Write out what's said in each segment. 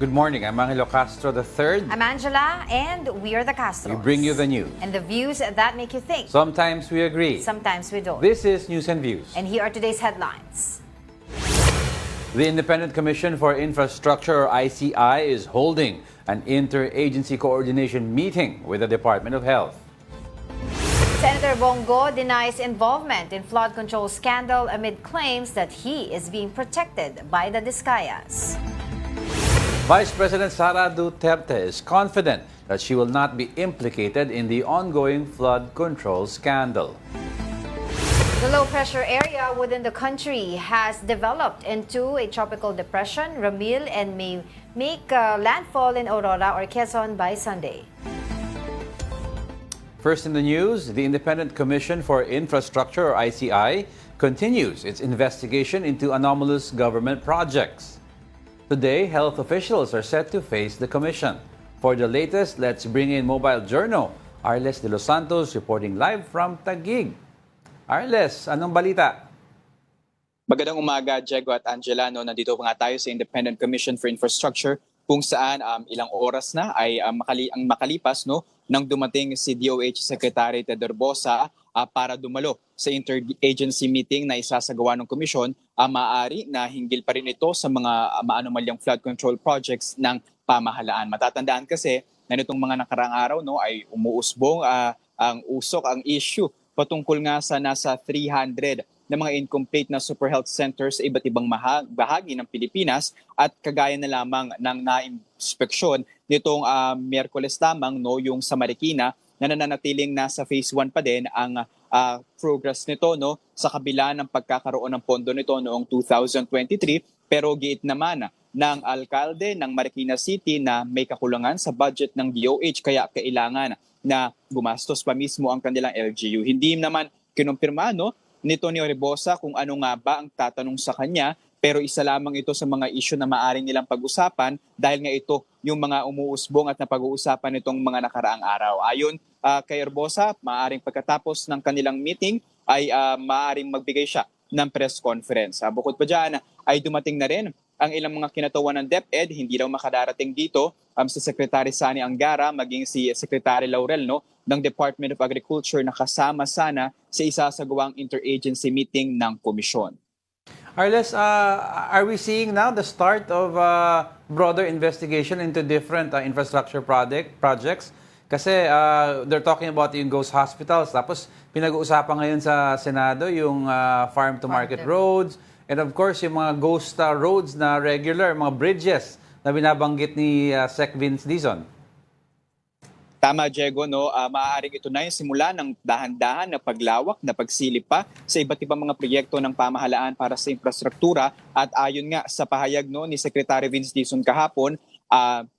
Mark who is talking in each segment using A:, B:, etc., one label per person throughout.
A: Good morning. I'm Angelo Castro III.
B: I'm Angela, and we are the
A: We
B: Castros.
A: bring you the news.
B: And the views that make you think.
A: Sometimes we agree.
B: Sometimes we don't.
A: This is News and Views.
B: And here are today's headlines.
A: The Independent Commission for Infrastructure, or ICI, is holding an interagency coordination meeting with the Department of Health.
B: Senator Bongo denies involvement in flood control scandal amid claims that he is being protected by the Discayas.
A: Vice President Sara Duterte is confident that she will not be implicated in the ongoing flood control scandal.
B: The low-pressure area within the country has developed into a tropical depression, Ramil, and may make landfall in Aurora or Quezon by Sunday.
A: First in the news, the Independent Commission for Infrastructure, or ICI, continues its investigation into anomalous government projects. Today, health officials are set to face the commission. For the latest, let's bring in Mobile Journal, Arles de los Santos reporting live from Taguig. Arles, anong balita?
C: Magandang umaga, Diego at Angela. Nandito nga tayo sa Independent Commission for Infrastructure kung saan ilang oras na ay ang makalipas nang dumating si DOH Secretary Ted Herbosa para dumalo sa interagency meeting na isasagawa ng komisyon. Maaari na hinggil pa rin ito sa mga maanomalyang flood control projects ng pamahalaan. Matatandaan kasi na nitong mga nakaraang araw ay umuusbong ang issue patungkol nga sa nasa 300 na mga incomplete na super health centers sa iba't ibang bahagi ng Pilipinas at kagaya na lamang ng na-inspeksyon nitong Miyerkules lamang yung sa Marikina na nananatiling nasa phase 1 pa din ang progress nito sa kabila ng pagkakaroon ng pondo nito noong 2023 pero giit naman ng alkalde ng Marikina City na may kakulangan sa budget ng DOH kaya kailangan na gumastos pa mismo ang kanilang LGU. Hindi naman kinumpirma nito ni Herbosa kung ano nga ba ang tatanong sa kanya pero isa lamang ito sa mga issue na maaring nilang pag-usapan dahil nga ito yung mga umuusbong at napag-uusapan nitong mga nakaraang araw. Ayon kay Herbosa, maaring pagkatapos ng kanilang meeting ay maaring magbigay siya ng press conference. Bukod pa dyan ay dumating na rin ang ilang mga kinatawan ng DepEd, hindi raw makadarating dito si Secretary Sani Angara maging si Secretary Laurel ng Department of Agriculture na kasama sana sa isasagawang interagency meeting ng komisyon.
A: Arles, are we seeing now the start of broader investigation into different infrastructure projects? Kasi they're talking about yung ghost hospitals, tapos pinag-uusapan ngayon sa Senado yung farm-to-market roads, and of course yung mga ghost roads na regular, mga bridges na binabanggit ni Sec. Vince Dizon.
C: Tama, Diego, maaaring ito na yung simula ng dahan-dahan na paglawak, na pagsilip pa sa iba't ibang mga proyekto ng pamahalaan para sa infrastruktura at ayon nga sa pahayag ni Secretary Vince Dizon kahapon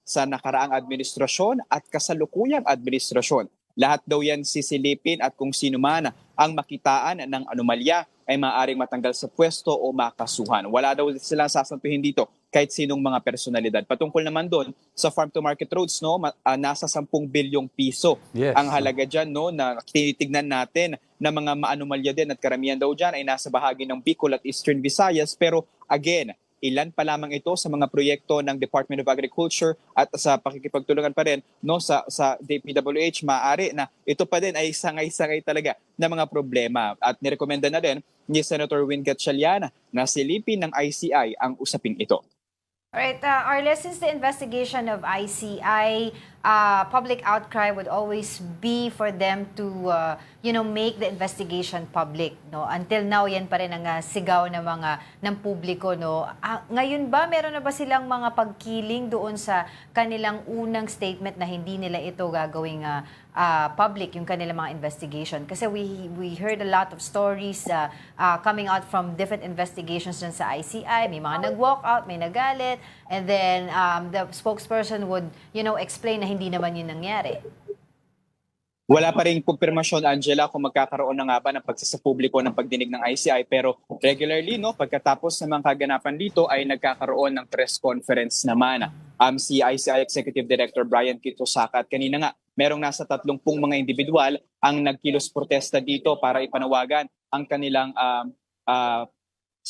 C: sa nakaraang administrasyon at kasalukuyang administrasyon. Lahat daw yan sisilipin at kung sino man ang makitaan ng anomalya ay maaaring matanggal sa pwesto o makasuhan. Wala daw silang sasampuhin dito kahit sinong mga personalidad. Patungkol naman doon sa farm-to-market roads, nasa 10 bilyong piso ang halaga dyan na tinitignan natin na mga maanomalya din at karamihan daw dyan ay nasa bahagi ng Bicol at Eastern Visayas. Pero again, ilan pa lamang ito sa mga proyekto ng Department of Agriculture at sa pakikipagtulungan pa rin sa DPWH, maaari na ito pa din ay sangay-sangay talaga na mga problema. At nirekomenda na din ni Senator Win Gatchalian na silipin ng ICI ang usaping ito.
B: Alright, Arles, since the investigation of ICI, public outcry would always be for them to, make the investigation public. Until now, yan pa rin ang sigaw ng publiko. Ngayon ba, meron na ba silang mga pagkiling doon sa kanilang unang statement na hindi nila ito gagawing public, yung kanilang mga investigation? Kasi we heard a lot of stories coming out from different investigations dun sa ICI. May mga nag-walk out, may nagalit, and then the spokesperson would, explain na hindi naman yun nangyari.
C: Wala pa rin kumpirmasyon, Angela, kung magkakaroon na nga ba ng pagsasapubliko ng pagdinig ng ICI. Pero regularly, pagkatapos ng mga kaganapan dito ay nagkakaroon ng press conference naman. Si ICI Executive Director Brian Kitosaka at kanina nga, merong nasa 30 mga individual ang nagkilos protesta dito para ipanawagan ang kanilang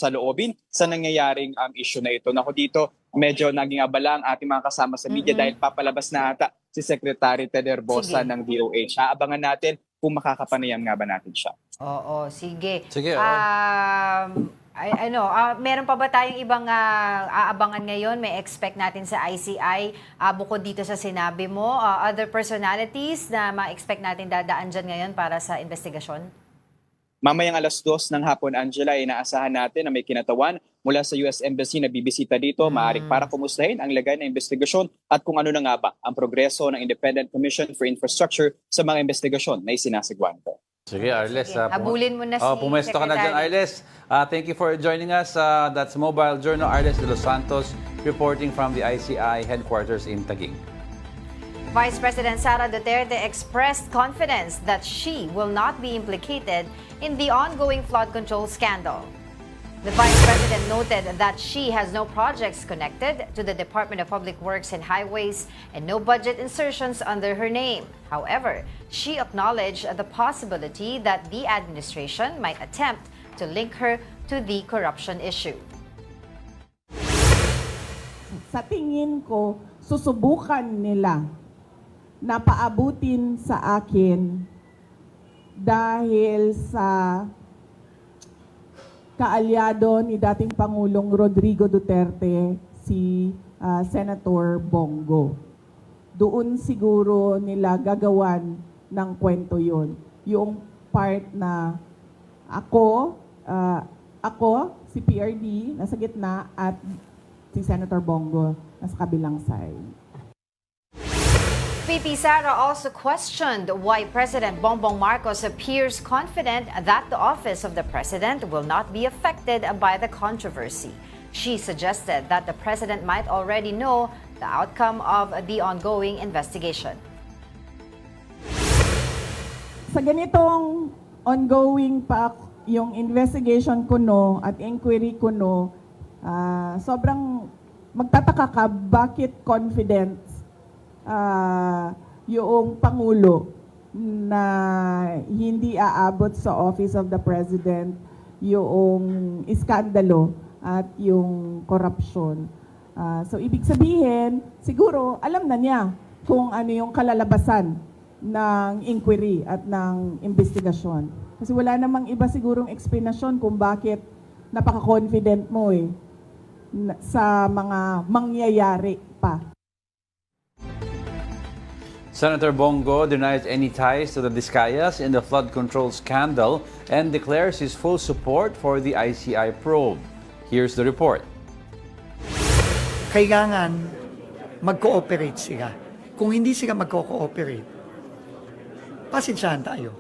C: loobin sa nangyayaring issue na ito. Naku dito, medyo naging abala ang ating mga kasama sa media dahil papalabas na ata si Secretary Ted Herbosa
B: Sige.
C: ng DOH. Abangan natin kung makakapanayam nga ba natin siya.
B: Oo, sige.
A: Sige, oo.
B: Meron pa ba tayong ibang aabangan ngayon? May expect natin sa ICI bukod dito sa sinabi mo? Other personalities na ma-expect natin dadaan dyan ngayon para sa investigasyon?
C: Mamayang 2:00 ng hapon, Angela, inaasahan natin na may kinatawan mula sa US Embassy na bibisita dito, maaari para kumustahin ang lagay ng investigasyon at kung ano na nga ba ang progreso ng Independent Commission for Infrastructure sa mga investigasyon na isinasagwan ko.
A: Sige, Arles.
B: Sige, habulin mo na si
A: Pumesto ka na dyan,
B: Secretary.
A: Arles. Thank you for joining us. That's Mobile Journal, Arles de los Santos, reporting from the ICI headquarters in Taguig.
B: Vice President Sara Duterte expressed confidence that she will not be implicated in the ongoing flood control scandal. The Vice President noted that she has no projects connected to the Department of Public Works and Highways and no budget insertions under her name. However, she acknowledged the possibility that the administration might attempt to link her to the corruption issue.
D: Sa tingin ko, susubukan nila na paabutin sa akin dahil sa kaalyado ni dating Pangulong Rodrigo Duterte, si Senator Bongo. Doon siguro nila gagawan ng kwento yun. Yung part na ako, si PRD, nasa gitna, at si Senator Bongo, nasa kabilang side.
B: VP Sara also questioned why President Bongbong Marcos appears confident that the office of the president will not be affected by the controversy. She suggested that the president might already know the outcome of the ongoing investigation.
D: Sa ganitong ongoing pa yung investigation ko no at inquiry ko no, sobrang magtataka ka bakit confident yung Pangulo na hindi aabot sa Office of the President yung iskandalo at yung corruption. So ibig sabihin, siguro alam na niya kung ano yung kalalabasan ng inquiry at ng investigasyon. Kasi wala namang iba sigurong explanation kung bakit napaka-confident mo sa mga mangyayari pa.
A: Senator Bongo denies any ties to the Discayas in the flood control scandal and declares his full support for the ICI probe. Here's the report.
E: Kailangan mag-cooperate sila. Kung hindi sila mag-cooperate, pasensyahan tayo.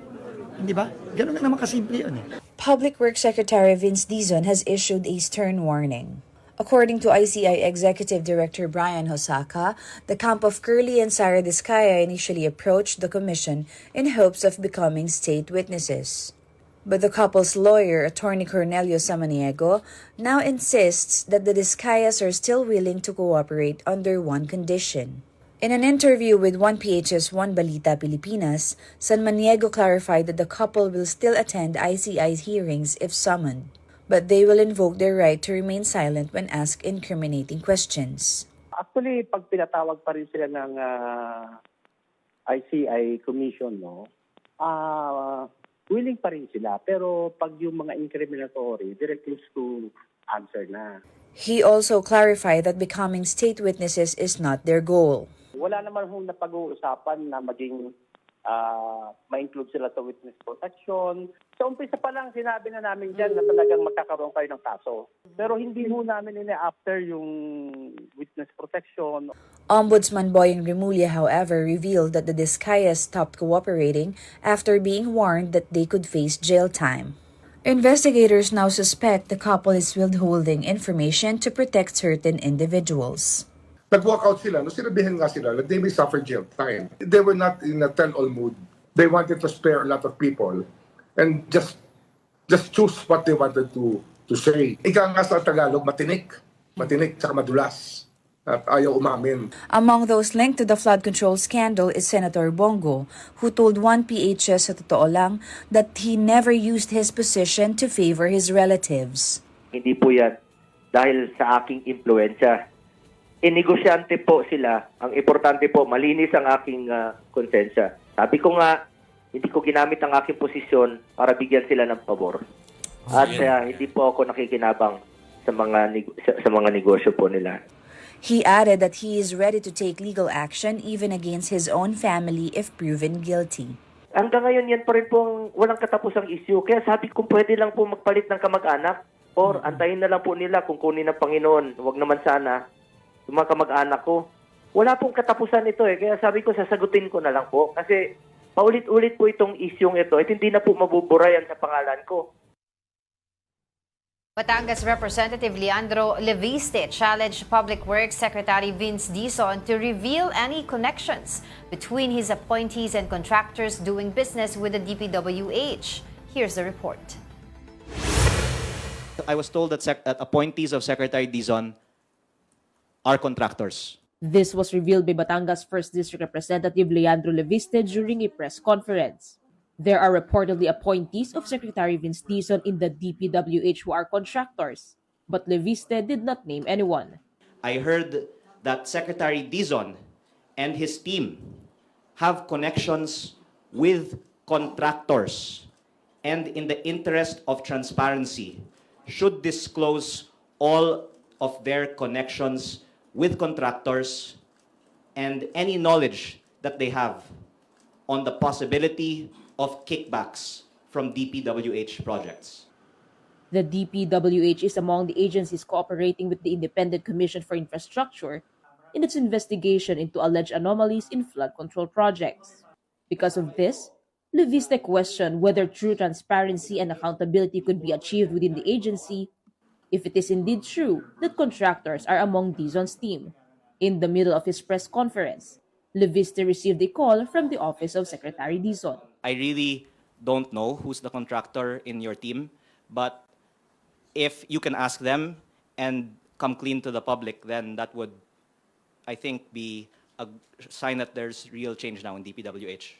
E: Hindi ba? Ganun nga naman kasimple yun
F: Public Works Secretary Vince Dizon has issued a stern warning. According to ICI Executive Director Brian Hosaka, the camp of Curly and Sara Discaya initially approached the commission in hopes of becoming state witnesses. But the couple's lawyer, Attorney Cornelio Samaniego, now insists that the Discayas are still willing to cooperate under one condition. In an interview with 1PH's One Balita Pilipinas, Samaniego clarified that the couple will still attend ICI's hearings if summoned, but they will invoke their right to remain silent when asked incriminating questions.
G: Actually, pag pinatawag pa rin sila ng ICI Commission, willing pa rin sila. Pero pag yung mga incriminatory, they refuse to answer na.
F: He also clarified that becoming state witnesses is not their goal.
G: Wala naman hong napag-uusapan na maging ma-include sila sa witness protection. Sa umpisa pa lang, sinabi na namin dyan na talagang magkakaroon kayo ng kaso. Pero hindi ho namin ina-after yung witness protection.
F: Ombudsman Boyeng Remulla, however, revealed that the Discayas stopped cooperating after being warned that they could face jail time. Investigators now suspect the couple is withholding information to protect certain individuals.
H: Nag-walk out sila, sinabihan nga sila that they may suffer jail time. They were not in a tell-all mood. They wanted to spare a lot of people and just choose what they wanted to say. Ika nga sa Tagalog, matinik tsaka madulas at ayaw umamin.
F: Among those linked to the flood control scandal is Senator Bongo, who told 1PHS sa Totoo Lang that he never used his position to favor his relatives.
I: Hindi po yan dahil sa aking impluensya. Negosyante po sila. Ang importante po, malinis ang aking konsensya. Sabi ko nga, hindi ko ginamit ang aking posisyon para bigyan sila ng pabor. At hindi po ako nakikinabang sa mga negosyo po nila.
F: He added that he is ready to take legal action even against his own family if proven guilty.
I: Hanggang ngayon yan pa rin pong walang katapusang issue. Kaya sabi ko pwede lang po magpalit ng kamag-anak or antayin na lang po nila kung kunin ng Panginoon. Huwag naman sana yung mga kamag-anak ko. Wala pong katapusan ito eh. Kaya sabi ko sasagutin ko na lang po. Kasi paulit-ulit po itong isyong ito at hindi na po mabuburayan sa pangalan ko.
B: Batangas Representative Leandro Leviste challenged Public Works Secretary Vince Dizon to reveal any connections between his appointees and contractors doing business with the DPWH. Here's the report.
J: I was told that appointees of Secretary Dizon are contractors.
K: This was revealed by Batangas 1st District Representative Leandro Leviste during a press conference. There are reportedly appointees of Secretary Vince Dizon in the DPWH who are contractors, but Leviste did not name anyone.
J: I heard that Secretary Dizon and his team have connections with contractors, and in the interest of transparency, should disclose all of their connections with contractors and any knowledge that they have on the possibility of kickbacks from DPWH projects.
K: The DPWH is among the agencies cooperating with the Independent Commission for Infrastructure in its investigation into alleged anomalies in flood control projects. Because of this, Leviste questioned whether true transparency and accountability could be achieved within the agency if it is indeed true that contractors are among Dizon's team. In the middle of his press conference, Leviste received a call from the office of Secretary Dizon.
J: I really don't know who's the contractor in your team, but if you can ask them and come clean to the public, then that would, I think, be a sign that there's real change now in DPWH.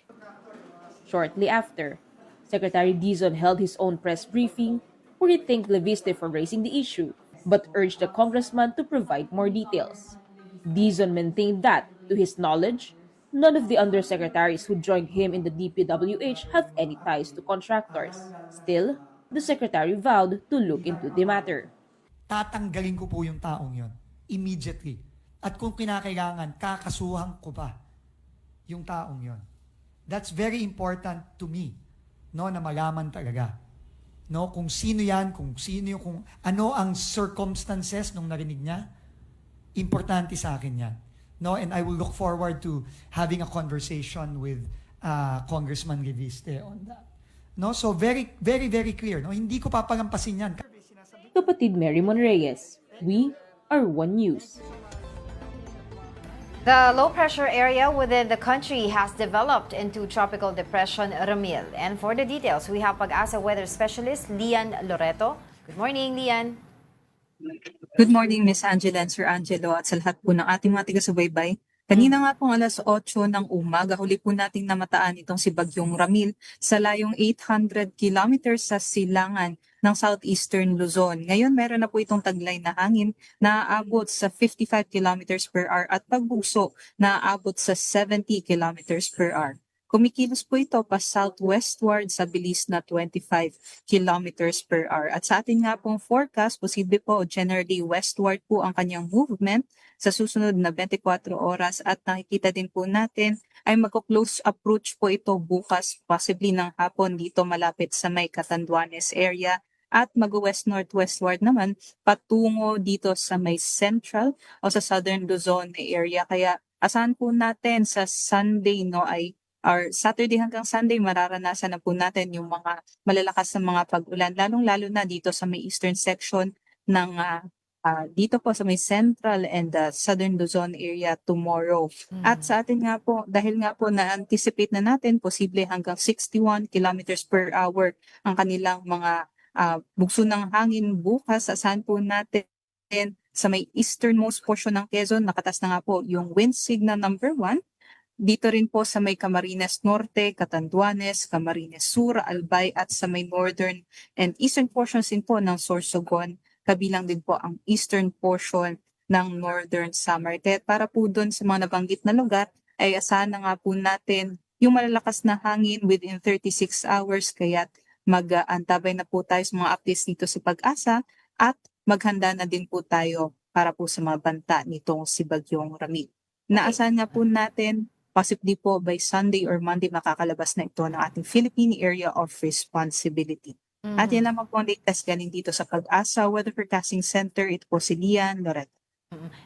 K: Shortly after, Secretary Dizon held his own press briefing where he thanked Leviste for raising the issue, but urged the congressman to provide more details. Dizon maintained that, to his knowledge, none of the undersecretaries who joined him in the DPWH have any ties to contractors. Still, the secretary vowed to look into the matter.
E: Tatanggalin ko po yung taong yon immediately. At kung kinakailangan, kakasuhan ko pa yung taong yon. That's very important to me, no, na malaman talaga. No, kung sino yan, kung ano ang circumstances nung narinig niya, importante sa akin yan. No, and I will look forward to having a conversation with Congressman Leviste on that. No, so very, very, very clear. No, hindi ko papalampasin yan.
K: Kapatid Mary Monreyes, we are One News.
B: The low-pressure area within the country has developed into Tropical Depression Ramil. And for the details, we have Pag-asa weather specialist Lian Loreto. Good morning, Lian.
L: Good morning, Miss Angela and Sir Angelo at sa lahat po ng ating mga taga-subaybay. Kanina nga pong 8:00 ng umaga, huli po nating namataan itong si Bagyong Ramil sa layong 800 kilometers sa silangan ng southeastern Luzon. Ngayon, meron na po itong taglay na hangin na aabot sa 55 kilometers per hour at pagbugso na aabot sa 70 kilometers per hour. Kumikilos po ito pa southwestward sa bilis na 25 kilometers per hour. At sa atin nga pong forecast, posible po generally westward po ang kanyang movement sa susunod na 24 oras at nakikita din po natin ay magko-close approach po ito bukas, possibly ng hapon dito malapit sa may Catanduanes area at mag-west-northwestward naman patungo dito sa may central o sa southern Luzon area. Kaya asahan po natin sa Sunday ay or Saturday hanggang Sunday, mararanasan na po natin yung mga malalakas na mga pag-ulan, lalong-lalo na dito sa may eastern section ng dito po sa may central and southern Luzon area tomorrow. At sa atin nga po, dahil nga po na-anticipate na natin, posible hanggang 61 kilometers per hour ang kanilang mga bugso ng hangin bukas. Asahan po natin sa may easternmost portion ng Quezon, nakatas na nga po yung wind signal number 1. Dito rin po sa may Camarines Norte, Catanduanes, Camarines Sur, Albay at sa may northern and eastern portions din po ng Sorsogon kabilang din po ang eastern portion ng Northern Samar. Kaya para po doon sa mga nabanggit na lugar, ay asahan na nga po natin yung malalakas na hangin within 36 hours. Kaya mag-antabay na po tayo sa mga updates dito sa Pag-asa at maghanda na din po tayo para po sa mga banta nitong si Bagyong Ramil. Naasahan nga po natin, possibly po by Sunday or Monday makakalabas na ito ng ating Philippine Area of Responsibility. At yan naman po ang latest galing dito sa Pag-asa Weather Forecasting Center. Ito po si Lian Loreto.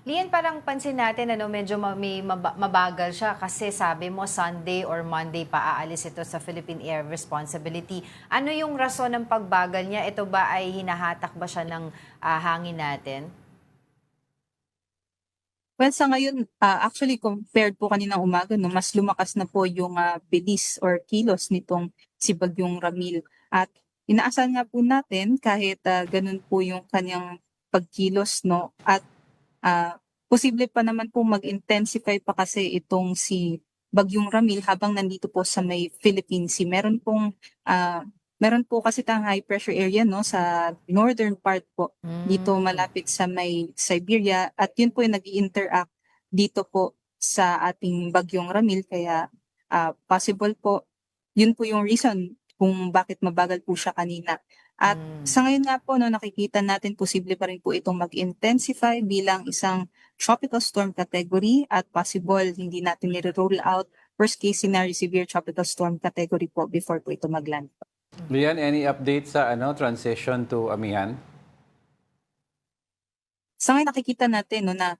B: Lian, parang pansin natin, medyo mabagal siya kasi sabi mo Sunday or Monday pa aalis ito sa Philippine Air Responsibility. Ano yung rason ng pagbagal niya? Ito ba ay hinahatak ba siya ng hangin natin?
L: Well, sa ngayon, actually compared po kaninang umaga, no, mas lumakas na po yung bilis or kilos nitong si Bagyong Ramil. At inaasahan nga po natin kahit ganun po yung kanyang pagkilos, no, at posible pa naman po mag-intensify pa kasi itong si Bagyong Ramil habang nandito po sa may Philippine Sea. Meron po kasi tayong high pressure area, no, sa northern part po, dito malapit sa may Siberia, at yun po yung nag-interact dito po sa ating Bagyong Ramil. Kaya possible po, yun po yung reason kung bakit mabagal po siya kanina. At sa ngayon nga po, no, nakikita natin posible pa rin po itong mag-intensify bilang isang tropical storm category at possible hindi natin nire-roll out worst case scenario severe tropical storm category po before po ito mag-land.
A: Lian, any update sa transition to Amihan?
L: Sa ngayon nakikita natin, no, na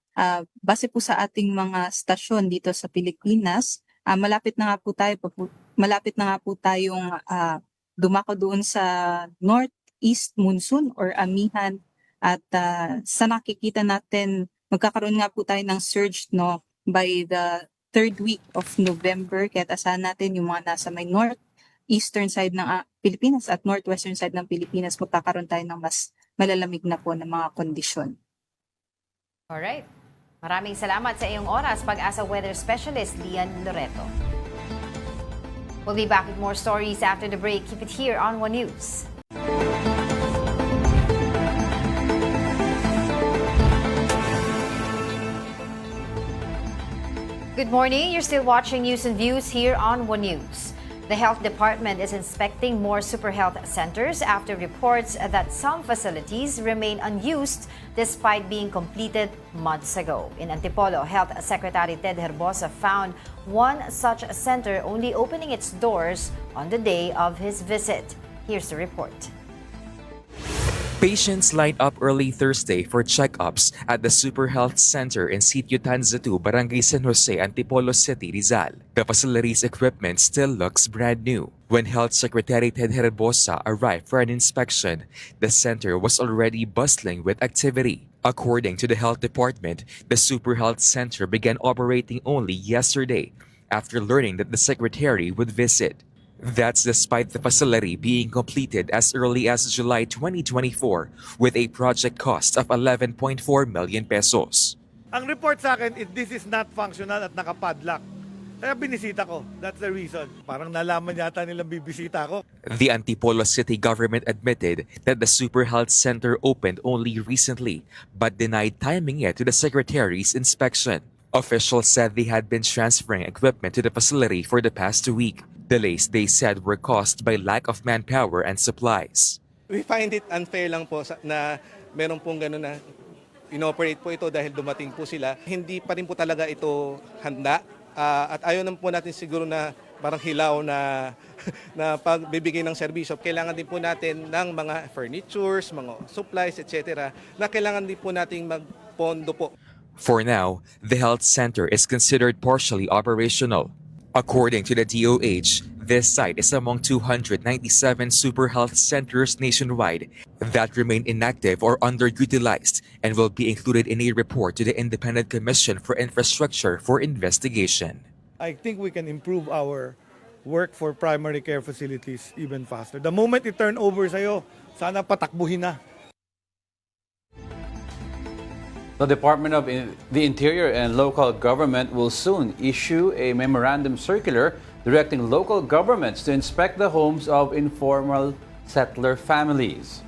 L: base po sa ating mga stasyon dito sa Pilipinas, malapit na nga po tayong dumako doon sa northeast monsoon or Amihan, at sa nakikita natin magkakaroon nga po tayo ng surge, no, by the third week of November. Kaya asahan natin yung mga nasa may northeastern side ng Pilipinas at northwestern side ng Pilipinas, magkakaroon tayo ng mas malalamig na po ng mga kondisyon.
B: Alright. Maraming salamat sa iyong oras, Pag-asa Weather Specialist Lian Loreto. We'll be back with more stories after the break. Keep it here on One News. Good morning. You're still watching News and Views here on One News. The Health Department is inspecting more super health centers after reports that some facilities remain unused despite being completed months ago. In Antipolo, Health Secretary Ted Herbosa found one such center only opening its doors on the day of his visit. Here's the report.
M: Patients lined up early Thursday for checkups at the Super Health Center in Sitio Tanzatu, Barangay San Jose, Antipolo City, Rizal. The facility's equipment still looks brand new. When Health Secretary Ted Herbosa arrived for an inspection, the center was already bustling with activity. According to the Health Department, the Super Health Center began operating only yesterday after learning that the Secretary would visit. That's despite the facility being completed as early as July 2024 with a project cost of 11.4 million pesos.
N: Ang report sa akin, this is not functional at nakapadlock. Kaya binisita ko. That's the reason. Parang nalaman yata nilang bibisita ko.
M: The Antipolo City government admitted that the Super Health Center opened only recently but denied timing it to the Secretary's inspection. Officials said they had been transferring equipment to the facility for the past week. Delays, they said, were caused by lack of manpower and supplies.
O: We find it unfair lang po na meron pong gano'n na inoperate po ito dahil dumating po sila. Hindi pa rin po talaga ito handa at ayaw naman po natin siguro na parang hilaw na pagbibigay ng serbisyo. Kailangan din po natin ng mga furnitures, mga supplies, etc. na kailangan din po nating magpondo po.
M: For now, the health center is considered partially operational. According to the DOH, this site is among 297 super health centers nationwide that remain inactive or underutilized and will be included in a report to the Independent Commission for Infrastructure for investigation.
N: I think we can improve our work for primary care facilities even faster. The moment it turn over sa'yo, sana patakbuhin na.
A: The Department of the Interior and Local Government will soon issue a memorandum circular directing local governments to inspect the homes of informal settler families.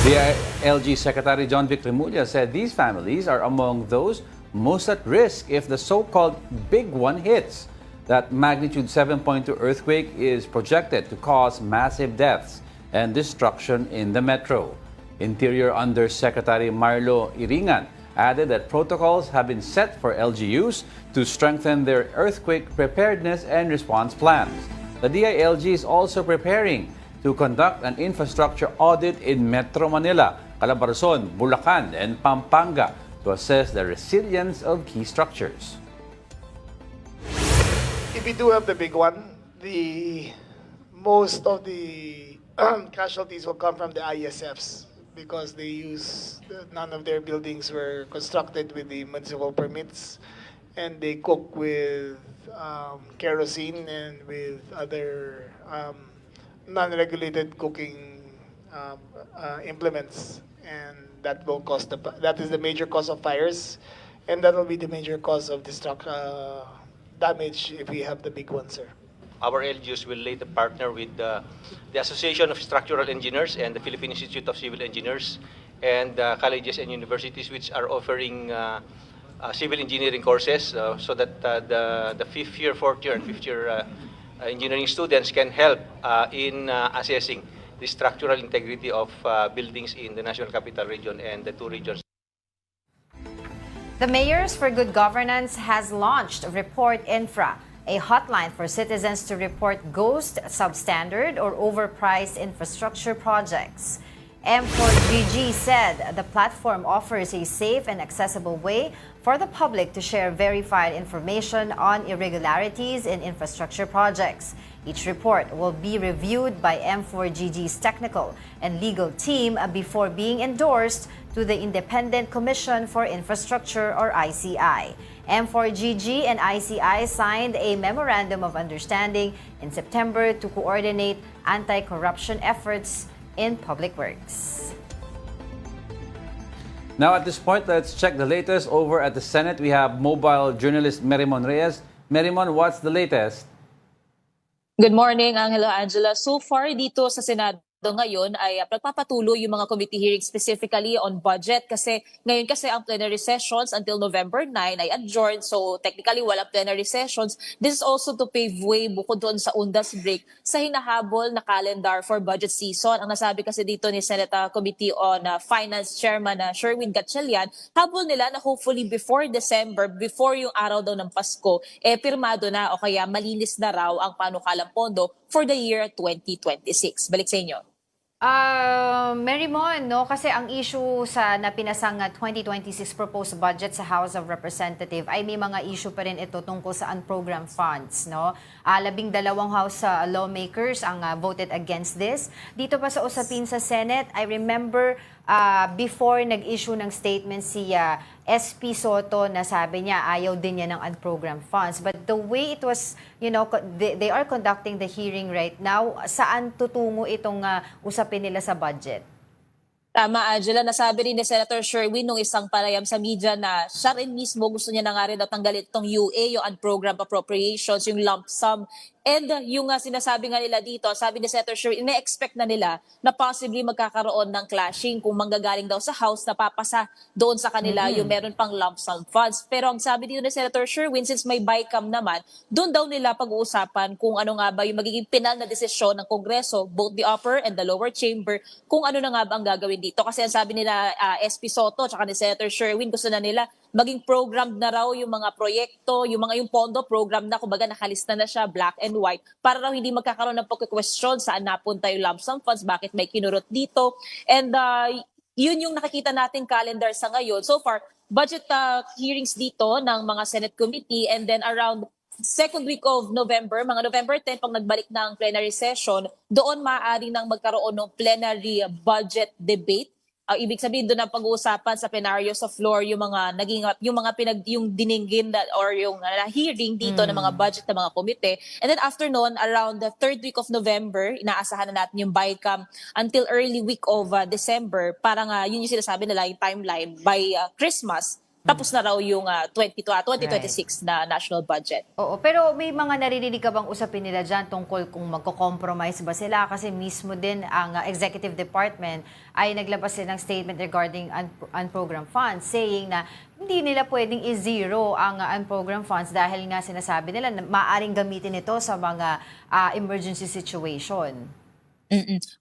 A: The LG Secretary John Vic Remulla said these families are among those most at risk if the so-called big one hits. That magnitude 7.2 earthquake is projected to cause massive deaths and destruction in the metro. Interior Undersecretary Marlo Iringan added that protocols have been set for LGUs to strengthen their earthquake preparedness and response plans. The DILG is also preparing to conduct an infrastructure audit in Metro Manila, Calabarzon, Bulacan, and Pampanga to assess the resilience of key structures.
P: If we do have the big one, most of the casualties will come from the ISFs because none of their buildings were constructed with the municipal permits, and they cook with kerosene and with other non-regulated cooking implements, and that is the major cause of fires, and that will be the major cause of damage if we have the big one, sir.
Q: Our LGUs will later partner with the Association of Structural Engineers and the Philippine Institute of Civil Engineers and colleges and universities which are offering civil engineering courses so that the fifth year, fourth year, and fifth year engineering students can help in assessing the structural integrity of buildings in the National Capital Region and the two regions.
B: The Mayors for Good Governance has launched Report Infra, a hotline for citizens to report ghost, substandard, or overpriced infrastructure projects. M4GG said the platform offers a safe and accessible way for the public to share verified information on irregularities in infrastructure projects. Each report will be reviewed by M4GG's technical and legal team before being endorsed to the Independent Commission for Infrastructure, or ICI. M4GG and ICI signed a Memorandum of Understanding in September to coordinate anti-corruption efforts in public works.
A: Now at this point, let's check the latest over at the Senate. We have mobile journalist Merimon Reyes. Merimon, what's the latest?
K: Good morning, Angelo, Angela. So far dito sa Senado ngayon ay nagpapatuloy yung mga committee hearings specifically on budget kasi ngayon ang plenary sessions until November 9 ay adjourned, so technically wala plenary sessions. This is also to pave way bukod doon sa undas break sa hinahabol na calendar for budget season. Ang nasabi kasi dito ni Senate Committee on Finance Chairman Sherwin Gatchalian, habol nila na hopefully before December, before yung araw daw ng Pasko, pirmado na o kaya malinis na raw ang panukalang pondo for the year 2026. Balik sa inyo.
B: Merimon, no, kasi ang issue sa napinasang 2026 proposed budget sa House of Representatives ay may mga issue pa rin ito tungkol sa unprogrammed funds, no. 12 House lawmakers ang voted against this. Dito pa sa usapin sa Senate, I remember before nag-issue ng statement si SP Soto na sabi niya ayaw din niya ng unprogrammed funds. But the way it was, they are conducting the hearing right now, saan tutungo itong usapin nila sa budget?
K: Tama, Angela. Nasabi rin ni Senator Sherwin nung isang panayam sa media na siya rin mismo gusto niya na nga rin tanggalin itong UA, yung unprogrammed appropriations, yung lump sum. And yung sinasabi nga nila dito, sabi ni Senator Sherwin, ina-expect na nila na possibly magkakaroon ng clashing kung manggagaling daw sa House na papasa doon sa kanila yung meron pang lump sum funds. Pero ang sabi dito ni Senator Sherwin, since may BICAM naman, doon daw nila pag-uusapan kung ano nga ba yung magiging pinal na desisyon ng Kongreso, both the upper and the lower chamber, kung ano na nga ba ang gagawin dito. Kasi ang sabi nila SP Soto at ni Senator Sherwin, gusto na nila maging programmed na raw yung mga proyekto, yung pondo program na, kumbaga nakalista na siya, black and white, para raw hindi magkakaroon ng pagka-question saan napunta yung lump sum funds, bakit may kinurot dito. And yun yung nakikita natin calendar sa ngayon. So far, budget hearings dito ng mga Senate committee, and then around second week of November, mga November 10, pag nagbalik ng plenary session, doon maaari nang magkaroon ng plenary budget debate. Ibig sabihin doon ang pag-uusapan sa plenaryo sa floor yung mga yung dininggin or yung hearing dito ng mga budget ng mga komite. And then after noon, around the third week of November, inaasahan na natin yung BICAM until early week of December. Parang yun yung sinasabi nila, yung timeline by Christmas tapos na raw yung 2026 na national budget.
B: Oo, pero may mga naririnig ka bang usapin nila dyan tungkol kung magko-compromise ba sila? Kasi mismo din ang Executive Department ay naglabas din ng statement regarding unprogrammed funds saying na hindi nila pwedeng i-zero ang unprogrammed funds dahil nga sinasabi nila na maaaring gamitin ito sa mga emergency situation.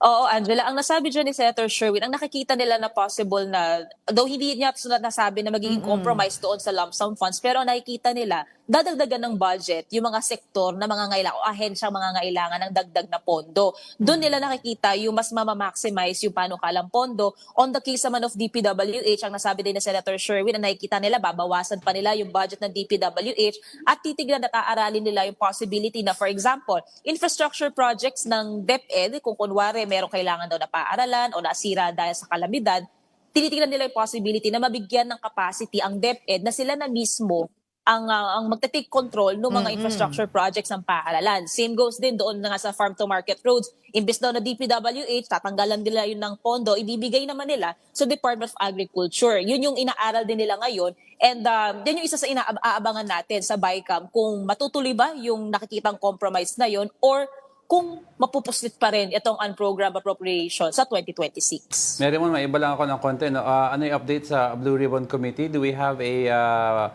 K: Oo, Angela, ang nasabi dyan ni Senator Sherwin, ang nakikita nila na possible na, though hindi niya nasabi na magiging compromise doon sa lump sum funds, pero ang nakikita nila, dadagdagan ng budget yung mga sektor na mga ngailangan o ahensyang mga ngailangan ng dagdag na pondo. Doon nila nakikita yung mas mamamaximize yung panukalang pondo. On the case naman of DPWH, ang nasabi din ni Senator Sherwin, na nakikita nila, babawasan pa nila yung budget ng DPWH at titignan at aaralin nila yung possibility na, for example, infrastructure projects ng DepEd, kung kunwari merong kailangan daw na paaralan o nasira dahil sa kalamidad, tinitignan nila yung possibility na mabigyan ng capacity ang DepEd na sila na mismo ang magte-take control ng mga infrastructure projects ng paaralan. Same goes din doon na nga sa farm to market roads. Imbes daw na DPWH, tatanggalan nila yun ng pondo, ibibigay naman nila sa Department of Agriculture. Yun yung inaaral din nila ngayon. And yan yung isa sa inaabangan natin sa BICAM kung matutuloy ba yung nakikitang compromise na yun or kung mapupuslit pa rin itong unprogrammed appropriation sa 2026.
A: Meron mo, may iba lang ako ng konti. No? Ano yung update sa Blue Ribbon Committee? Do we have a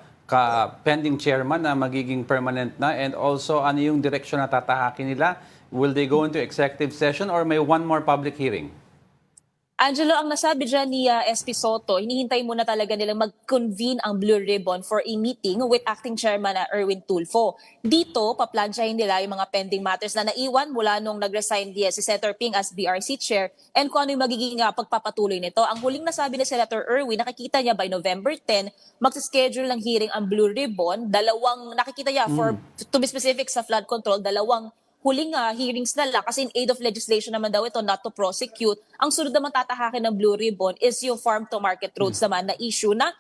A: pending chairman na magiging permanent na? And also, ano yung direksyon na tatahakin nila? Will they go into executive session or may one more public hearing?
K: Angelo, ang nasabi dyan ni SP Soto, hinihintay muna talaga nilang mag-convene ang Blue Ribbon for a meeting with Acting Chairman Erwin Tulfo. Dito, paplansyahin nila yung mga pending matters na naiwan mula nung nag-resign si Senator Ping as BRC Chair and kung ano yung magiging pagpapatuloy nito. Ang huling nasabi ni Senator Erwin, nakikita niya by November 10, magsischedule ng hearing ang Blue Ribbon. Dalawang, nakikita niya, to be specific sa flood control, dalawang huling hearings na lang kasi in aid of legislation naman daw ito not to prosecute. Ang sunod naman tatahakin ng Blue Ribbon is yung farm to market roads naman na issue na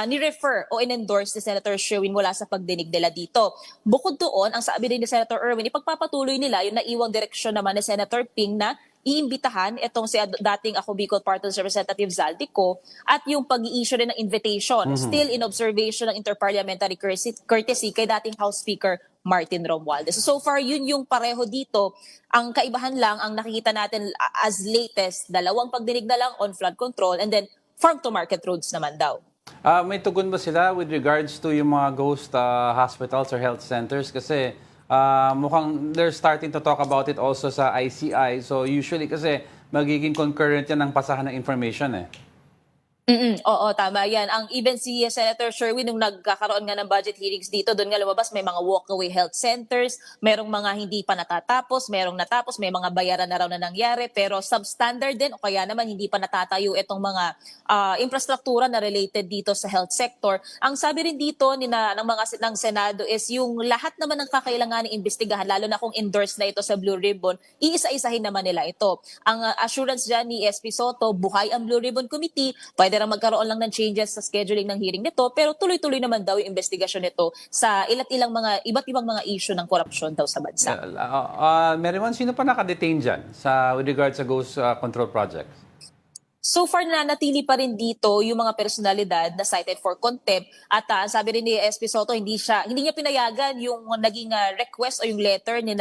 K: ni-refer o in-endorse ni Senator Sherwin mula sa pagdinig nila dito. Bukod doon, ang sabi din ni Senator Erwin, ipagpapatuloy nila yung naiwang direksyon naman ni Senator Ping na iimbitahan itong si dating Ako Bicol Party Representative Zaldico at yung pag-i-issue rin ng invitation still in observation ng interparliamentary courtesy kay dating House Speaker Martin Romualdez. So far, yun yung pareho dito. Ang kaibahan lang, ang nakikita natin as latest, dalawang pagdinig na lang on flood control and then farm-to-market roads naman daw.
A: May tugon ba sila with regards to yung mga ghost hospitals or health centers? Kasi mukhang they're starting to talk about it also sa ICI. So usually kasi magiging concurrent yan ng pasahan ng information eh.
K: Oo, tama yan. Ang even si Senator Sherwin, nung nagkakaroon nga ng budget hearings dito, doon nga lumabas, may mga walkaway health centers, merong mga hindi pa natatapos, merong natapos, may mga bayaran na raw na nangyari, pero substandard din o kaya naman hindi pa natatayo itong mga infrastruktura na related dito sa health sector. Ang sabi rin dito ng Senado is yung lahat naman ng kakailanganing imbestigahan, lalo na kung endorsed na ito sa Blue Ribbon, iisa-isahin naman nila ito. Ang assurance dyan ni SP Soto, buhay ang Blue Ribbon Committee, pwede magkaroon lang ng changes sa scheduling ng hearing nito pero tuloy-tuloy naman daw yung investigasyon nito sa iba't ibang mga issue ng korupsyon daw sa bansa.
A: Meron, sino pa nakadetain dyan with regards sa ghost control projects?
K: So far, nanatili pa rin dito yung mga personalidad na cited for contempt. At sabi rin ni SP Soto, hindi niya pinayagan yung naging request o yung letter ni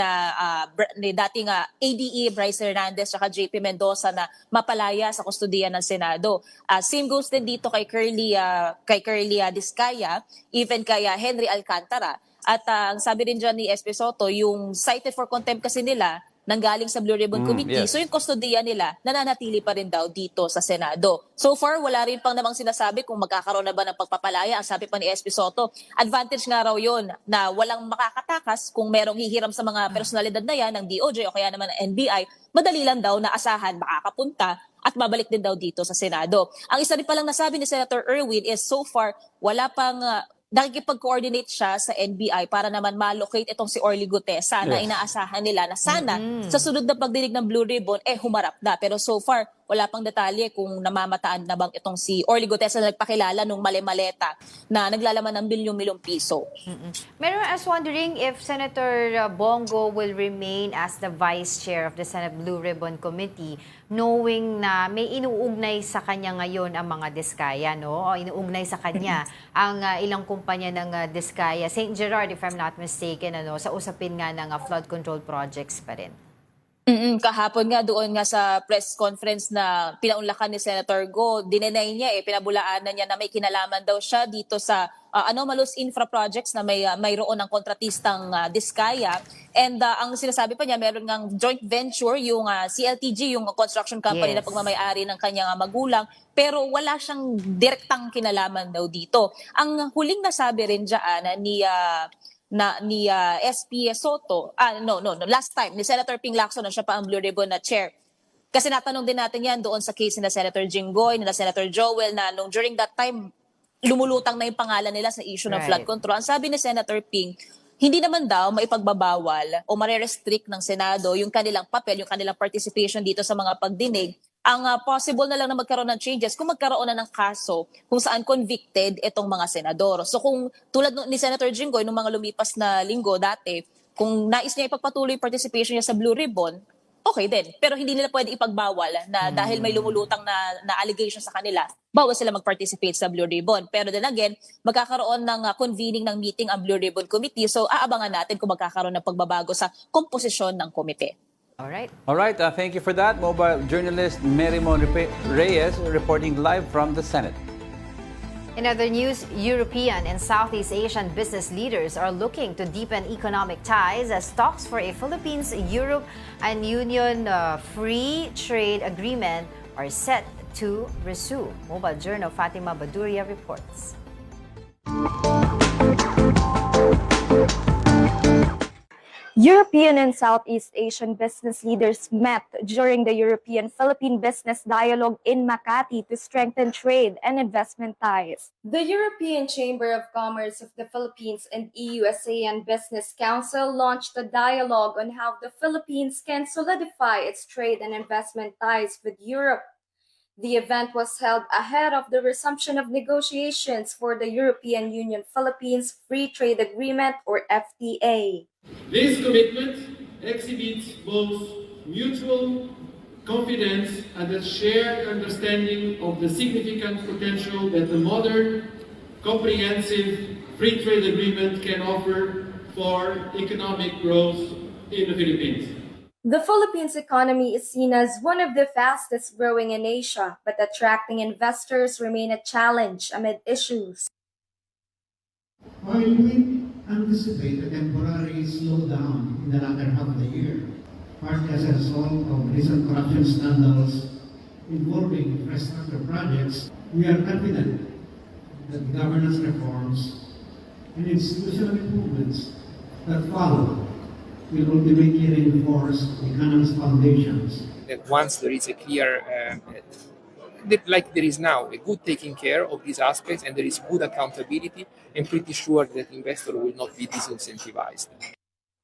K: dating ADE Bryce Hernandez at JP Mendoza na mapalaya sa kustudiya ng Senado. Same goes din dito kay Curly Discaya, even kay Henry Alcantara. At ang sabi rin dyan ni SP Soto, yung cited for contempt kasi nila, nanggaling sa Blue Ribbon Committee. Yes. So yung kustodiya nila, nananatili pa rin daw dito sa Senado. So far, wala rin pang namang sinasabi kung magkakaroon na ba ng pagpapalaya. Ang sabi pa ni SP Soto, advantage nga raw yun na walang makakatakas kung merong hihiram sa mga personalidad na yan ng DOJ o kaya naman ng NBI, madali lang daw na asahan makakapunta at babalik din daw dito sa Senado. Ang isa rin palang nasabi ni Senator Erwin is so far, wala pang nakikipag-coordinate siya sa NBI para naman ma-locate itong si Orly Gutesa na inaasahan nila na sana sa sunod na pagdinig ng Blue Ribbon, humarap na. Pero so far, wala pang detalye kung namamataan na bang itong si Orly Gutesa na nagpakilala nung mali-maleta na naglalaman ng bilyong-milyong piso.
B: Meron, I was wondering if Senator Bongo will remain as the Vice Chair of the Senate Blue Ribbon Committee, knowing na may inuugnay sa kanya ngayon ang mga Diskaya, no? O inuugnay sa kanya ang ilang kumpanya ng Diskaya. St. Gerard, if I'm not mistaken, ano, sa usapin nga ng flood control projects pa rin.
K: Kahapon nga doon nga sa press conference na pinaunlakan ni Senator Go, dinenay niya pinabulaanan niya na may kinalaman daw siya dito sa anomalous infra projects na mayroon ng kontratistang Diskaya. And ang sinasabi pa niya, meron ngang joint venture yung CLTG, yung construction company na pagmamay-ari ng kanyang magulang, pero wala siyang direktang kinalaman daw dito. Ang huling nasabi rin diyan ni SP Soto, last time, ni Senator Ping Lacson, na siya pa ang Blue Ribbon na chair. Kasi natanong din natin yan doon sa case ni Senator Jinggoy, ni Senator Joel, na during that time, lumulutang na yung pangalan nila sa issue ng flood control. Ang sabi ni Senator Ping, hindi naman daw maipagbabawal o mare-restrict ng Senado yung kanilang papel, yung kanilang participation dito sa mga pagdinig. Ang possible na lang na magkaroon ng changes kung magkaroon na ng kaso kung saan convicted itong mga senador. So kung tulad ni Senator Jinggoy nung mga lumipas na linggo dati, kung nais niya ipagpatuloy yung participation niya sa Blue Ribbon, okay din. Pero hindi nila pwede ipagbawal na dahil may lumulutang na allegation sa kanila, bawal sila mag-participate sa Blue Ribbon. Pero then again, magkakaroon ng convening ng meeting ang Blue Ribbon Committee. So aabangan natin kung magkakaroon ng pagbabago sa komposisyon ng komite.
B: All right.
A: Thank you for that. Mobile journalist Merimon Reyes reporting live from the Senate.
B: In other news, European and Southeast Asian business leaders are looking to deepen economic ties as talks for a Philippines-Europe and Union free trade agreement are set to resume. Mobile Journal Fatima Baduria reports.
R: European and Southeast Asian business leaders met during the European-Philippine Business Dialogue in Makati to strengthen trade and investment ties. The European Chamber of Commerce of the Philippines and EU-ASEAN Business Council launched a dialogue on how the Philippines can solidify its trade and investment ties with Europe. The event was held ahead of the resumption of negotiations for the European Union-Philippines Free Trade Agreement, or FTA.
S: This commitment exhibits both mutual confidence and a shared understanding of the significant potential that the modern, comprehensive free trade agreement can offer for economic growth in the Philippines.
R: The Philippines economy is seen as one of the fastest growing in Asia, but attracting investors remain a challenge amid issues.
T: While we anticipate a temporary slowdown in the latter half of the year, partly as a result of recent corruption scandals involving infrastructure projects, we are confident that governance reforms and institutional improvements that follow will ultimately reinforce the economy's foundations.
U: That once there is a clear, like there is now, a good taking care of these aspects and there is good accountability, I'm pretty sure that investors will not be disincentivized.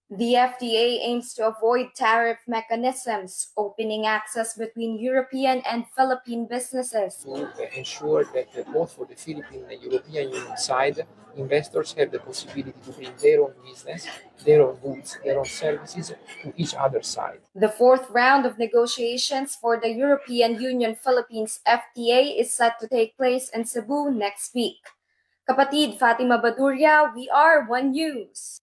R: The FTA aims to avoid tariff mechanisms, opening access between European and Philippine businesses.
U: To ensure that both for the Philippine and European Union side, investors have the possibility to bring their own business, their own goods, their own services to each other side.
R: The fourth round of negotiations for the European Union-Philippines FTA is set to take place in Cebu next week. Kapatid Fatima Baduria, we are One News.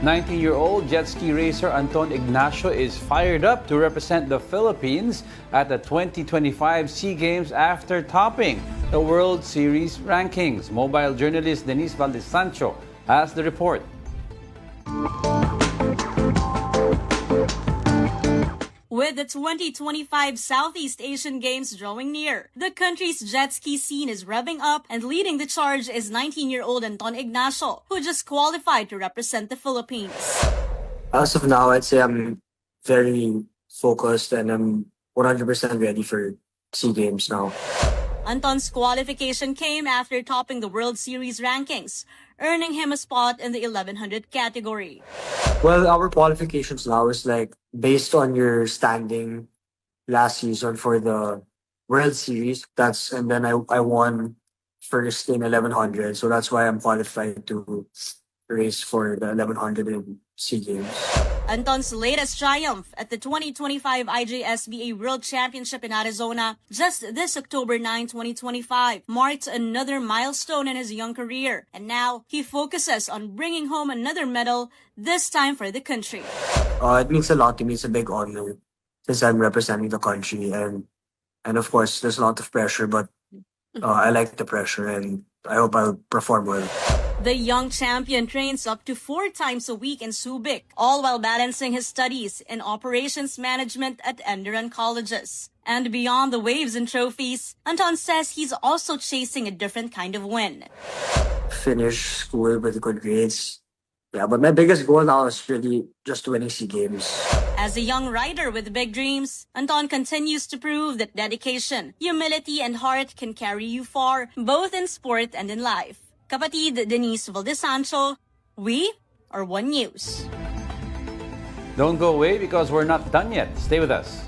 A: 19-year-old jet ski racer Anton Ignacio is fired up to represent the Philippines at the 2025 SEA Games after topping the World Series rankings. Mobile journalist Denise Valdez-Sancho has the report.
V: With the 2025 Southeast Asian Games drawing near, the country's jet ski scene is revving up, and leading the charge is 19-year-old Anton Ignacio, who just qualified to represent the Philippines.
W: As of now, I'd say I'm very focused and I'm 100% ready for SEA Games now.
V: Anton's qualification came after topping the World Series rankings, earning him a spot in the 1100 category.
W: Well, our qualifications now is like based on your standing last season for the World Series. And then I won first in 1100. So that's why I'm qualified to race for the 1100 in SEA Games.
V: Anton's latest triumph at the 2025 IJSBA World Championship in Arizona just this October 9, 2025 marked another milestone in his young career, and now he focuses on bringing home another medal, this time for the country.
W: It means a lot to me. It's a big honor since I'm representing the country, and of course there's a lot of pressure, but I like the pressure and I hope I'll perform well.
V: The young champion trains up to 4 times a week in Subic, all while balancing his studies in operations management at Enderun colleges. And beyond the waves and trophies, Anton says he's also chasing a different kind of win.
W: Finish school with good grades. Yeah, but my biggest goal now is really just winning SEA Games.
V: As a young rider with big dreams, Anton continues to prove that dedication, humility, and heart can carry you far, both in sport and in life. Kapatid Denise Valdesancho, we are One News.
A: Don't go away because we're not done yet. Stay with us.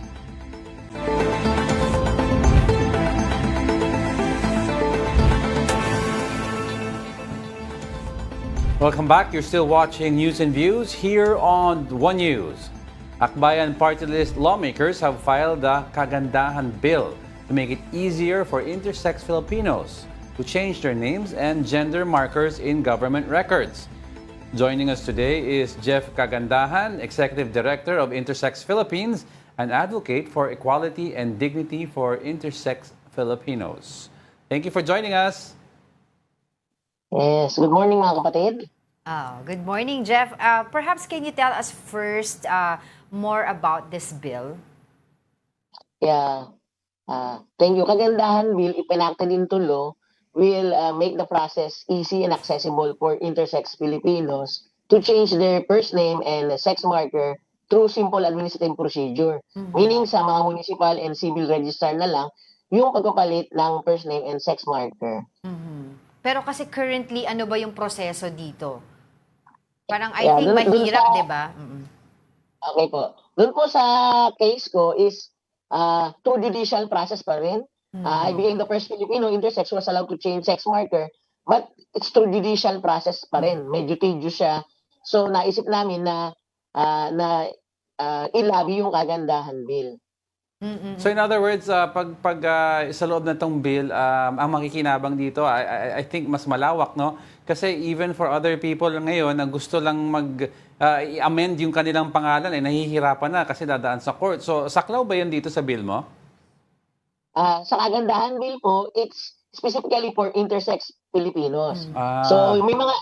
A: Welcome back. You're still watching News and Views here on One News. Akbayan Party List lawmakers have filed the Kagandahan Bill to make it easier for intersex Filipinos to change their names and gender markers in government records. Joining us today is Jeff Kagandahan, Executive Director of Intersex Philippines, an advocate for equality and dignity for intersex Filipinos. Thank you for joining us.
C: Yes, good morning mga kapatid.
B: Good morning, Jeff. Perhaps can you tell us first more about this bill?
C: Yeah, thank you. Kagandahan Bill, ipinakta into law, will make the process easy and accessible for intersex Filipinos to change their first name and sex marker through simple administrative procedure. Meaning sa mga municipal and civil register na lang, yung pagpapalit ng first name and sex marker.
B: Pero kasi currently, ano ba yung proseso dito? Parang I think mahirap, di ba?
C: Okay po. Doon po sa case ko is through judicial process pa rin. I became the first Filipino intersex who was allowed to change sex marker, but it's through judicial process pa rin. Medyo tedious siya. So naisip namin na ilabi yung Kagandahan Bill.
A: So in other words, pag sa loob na tong bill, ang makikinabang dito, I think mas malawak, no? Kasi even for other people ngayon na gusto lang i-amend yung kanilang pangalan, nahihirapan na kasi dadaan sa court. So saklaw ba yan dito sa bill mo?
C: Sa Kagandahan Bill po, it's specifically for intersex Filipinos. So may mga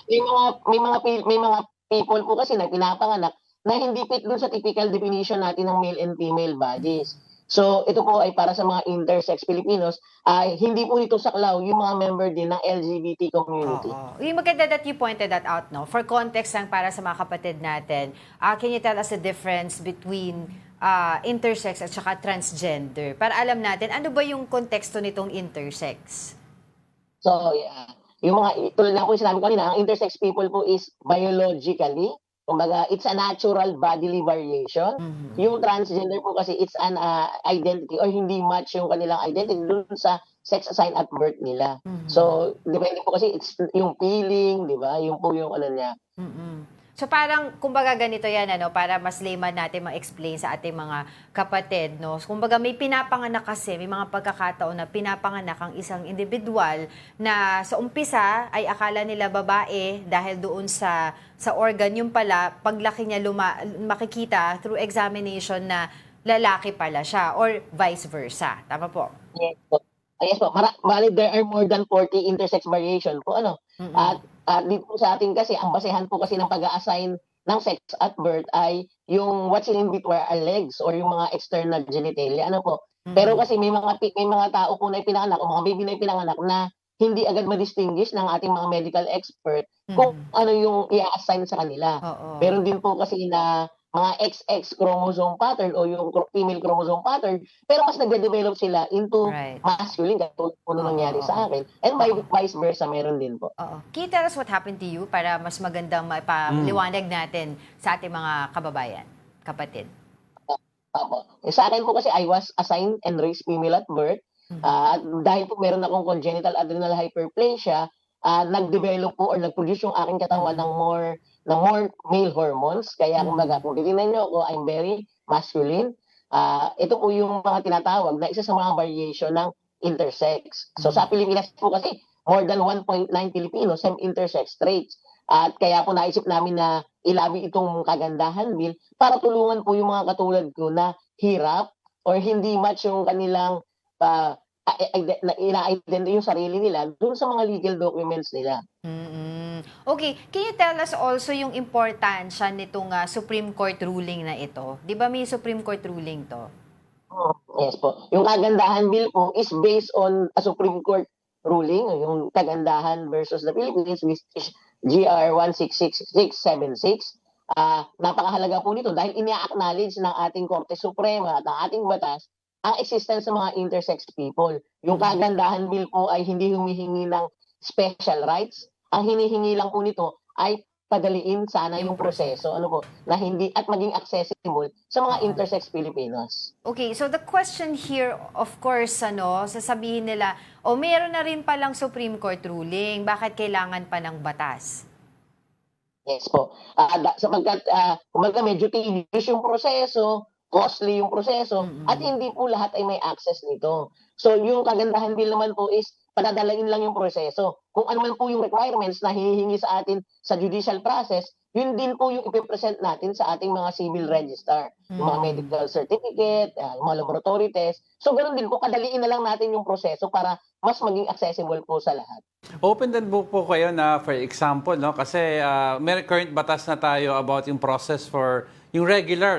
C: people po kasi na pinapanganak na hindi fit dun sa typical definition natin ng male and female bodies. So ito po ay para sa mga intersex Filipinos, hindi po nito saklaw yung mga member din ng LGBT community.
B: Yung maganda that you pointed that out, no? For context lang para sa mga kapatid natin, can you tell us the difference between intersex at saka transgender? Para alam natin, ano ba yung konteksto nitong intersex?
C: So, yung mga, tulad na po sinabi ko kanina, ang intersex people po is biologically, kumbaga, it's a natural bodily variation. Yung transgender po kasi, it's an identity or hindi match yung kanilang identity dun sa sex assigned at birth nila. So, depende po kasi, it's yung feeling, di ba? Yung po yung ano niya.
B: So parang, kumbaga ganito yan, ano, para mas layman natin ma-explain sa ating mga kapatid, no? Kumbaga may pinapanganak kasi, may mga pagkakataon na pinapanganak ang isang individual na sa umpisa ay akala nila babae dahil doon sa organ, yung pala, paglaki niya makikita through examination na lalaki pala siya or vice versa. Tama po?
C: Yes po. Yes po. There are more than 40 intersex variation po, ano? At dito sa atin kasi, ang basehan po kasi ng pag-a-assign ng sex at birth ay yung what's in between our legs or yung mga external genitalia. Ano po? Pero kasi may mga tao po na ipinanganak o mga baby na ipinanganak na hindi agad ma-distinguish ng ating mga medical expert kung ano yung i-assign sa kanila. Meron din po kasi na mga XX chromosome pattern o yung female chromosome pattern, pero mas nagde-develop sila into masculine, katulad po na nangyari sa akin. And vice versa, meron din po.
B: Can you tell us what happened to you para mas magandang maipaliwanag natin sa ating mga kababayan, kapatid?
C: Opo. Sa akin po kasi I was assigned and raised female at birth. At dahil po meron akong congenital adrenal hyperplasia, nag-develop po or nag-produce yung aking katawan ng more male hormones. Kaya kumbaga, kung titingnan niyo ako, I'm very masculine. Ito po yung mga tinatawag na isa sa mga variation ng intersex. So sa Pilipinas po kasi, more than 1.9 Filipinos have intersex traits. At kaya po naisip namin na ilabi itong kagandahan bill para tulungan po yung mga katulad ko na hirap or hindi match yung kanilang ina-identify yung sarili nila dun sa mga legal documents nila.
B: Okay, can you tell us also yung importansya nitong Supreme Court ruling na ito? Di ba may Supreme Court ruling to?
C: Yes po. Yung kagandahan bill po is based on a Supreme Court ruling, yung kagandahan versus the Philippines, which is GR 166676. Napakahalaga po nito dahil ina-acknowledge ng ating Korte Suprema at ng ating batas ang existence ng mga intersex people. Yung kagandahan bill po ay hindi humihingi ng special rights. Ang hinihingi lang po nito ay padaliin sana yung proseso na hindi at maging accessible sa mga intersex Filipinos.
B: Okay, so the question here, of course, sasabihin nila, meron na rin palang Supreme Court ruling, bakit kailangan pa ng batas?
C: Yes po. Sapagkat medyo tedious yung proseso, costly yung proseso, at hindi po lahat ay may access nito. So yung kagandahan bill naman po is padadalain lang yung proseso. Kung ano man po yung requirements na hihingi sa atin sa judicial process, yun din po yung ipipresent natin sa ating mga civil register. Yung mga medical certificate, yung mga laboratory test. So ganoon din po, kadaliin na lang natin yung proseso para mas maging accessible po sa lahat.
A: Open din po kayo na, for example, no? Kasi may current batas na tayo about yung process for yung regular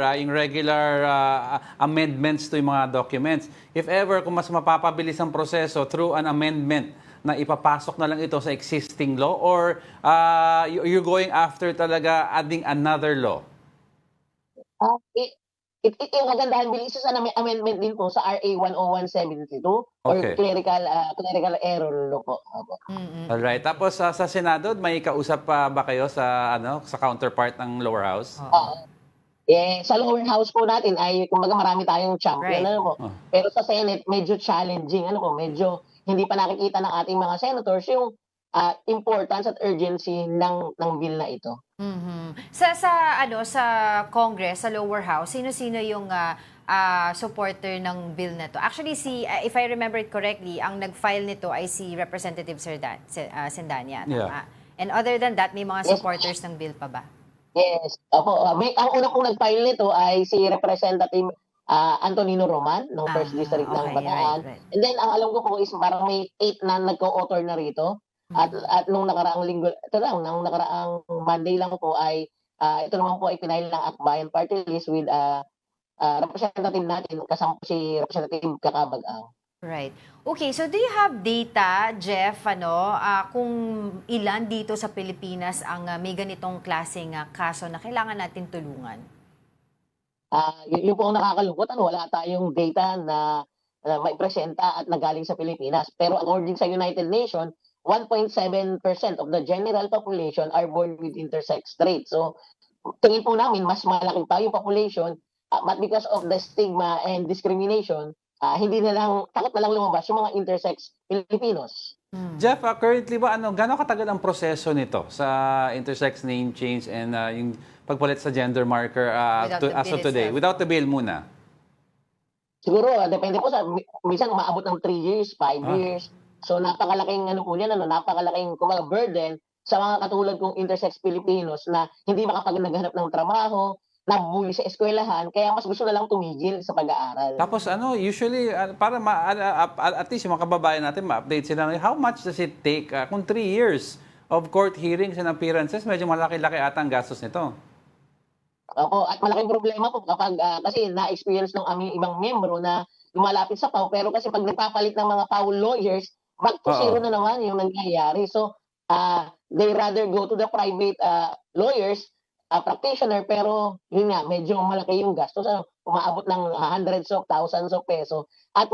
A: amendments to yung mga documents. If ever, kung mas mapapabilis ang proseso through an amendment na ipapasok na lang ito sa existing law or you're going after talaga adding another law?
C: Yung kagandahan bill, isa sa amendment din po sa RA 10172 or
A: Okay.
C: clerical error law po.
A: Alright. Tapos sa Senado, may kausap pa ba kayo sa counterpart ng lower house?
C: Sa lower house po natin ay kumbaga marami tayong champion Pero sa Senate medyo challenging medyo hindi pa nakikita ng ating mga senators yung importance at urgency ng bill na ito.
B: Sa Congress, sa lower house, sino-sino yung supporter ng bill na to? Actually, if I remember it correctly, ang nag-file nito ay si Representative Sendanya.
A: Yeah.
B: And other than that, may mga supporters ng bill pa ba?
C: Yes. Opo, ang una pong nag-file nito ay si Representative Antonino Roman ng First District ng Bataan.
B: Right.
C: And then ang alam ko po is parang may 8 na nagko-author na rito. At nung nakaraang linggo, nung nakaraang Monday lang po ay ito naman po ay pinail ng Akbayan Party List with representative natin, kasama po si Representative Kakabag-ang.
B: Right. Okay, so do you have data, Jeff, kung ilan dito sa Pilipinas ang may ganitong klaseng kaso na kailangan natin tulungan?
C: Yun po ang nakakalungkot. Wala tayong data na maipresenta at nagaling sa Pilipinas. Pero according sa United Nations, 1.7% of the general population are born with intersex traits. So, tingin po namin, mas malaki pa yung population, but because of the stigma and discrimination, takot na lang lumabas yung mga intersex Filipinos.
A: Jeff, currently ba, gano'ng katagal ang proseso nito sa intersex name change and yung pagpalit sa gender marker as of today? Without the bill muna?
C: Siguro, depende po minsan umaabot ng 3 years, 5 years. So, napakalaking napakalaking burden sa mga katulad kong intersex Filipinos na hindi makapag-naghanap ng trabaho, nabubuwi sa eskwelahan, kaya mas gusto na lang tumigil sa pag-aaral.
A: Tapos usually, para at least yung mga kababayan natin, ma-update sila, how much does it take? Kung 3 years of court hearings and appearances, medyo malaki-laki ata ang gastos nito.
C: Opo, at malaking problema po kapag, kasi na-experience ng aming ibang miyembro na lumalapit sa PAW, pero kasi pag nagpapalit ng mga PAW lawyers, back to zero na naman yung nangyayari. So, they rather go to the private lawyers, practitioner, pero yun nga, medyo malaki yung gastos. Umaabot ng hundreds of thousands of peso at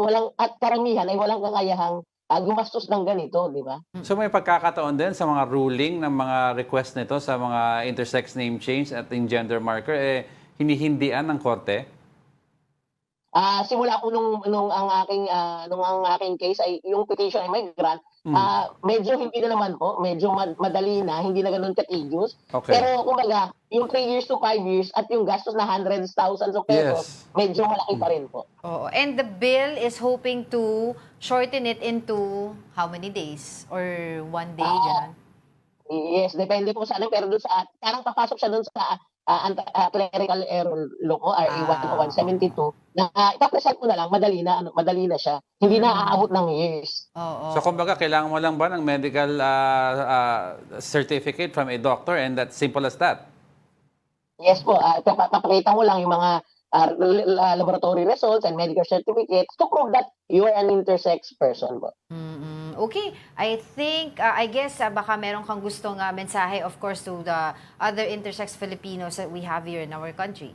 C: karamihan ay walang kakayahang gumastos ng ganito, di ba?
A: So may pagkakataon din sa mga ruling ng mga request nito sa mga intersex name change at yung gender marker, hinihindian ng korte?
C: Simula po nung ang aking case ay yung petition ay may grant, medyo hindi na naman po, medyo madali na, hindi na ganoon ka-tedious.
A: Okay.
C: Pero kumbaga, yung 3 years to 5 years at yung gastos na hundreds, thousands of pesos, medyo malaki pa rin po.
B: Oo. And the bill is hoping to shorten it into how many days? Or 1 day, gano'n?
C: Yes, depende po sa ano, pero doon sa, parang papasok siya doon sa clerical error law ko, RA 172, na ipapresent mo na lang, madali na siya. Hindi na aabot ng years.
A: So kumbaga, kailangan mo lang ba ng medical certificate from a doctor and that's simple as that?
C: Yes po, papakita mo lang yung mga laboratory results and medical certificates to prove that you are an intersex person po.
B: Okay, I think, I guess, baka meron kang gustong mensahe, of course, to the other intersex Filipinos that we have here in our country.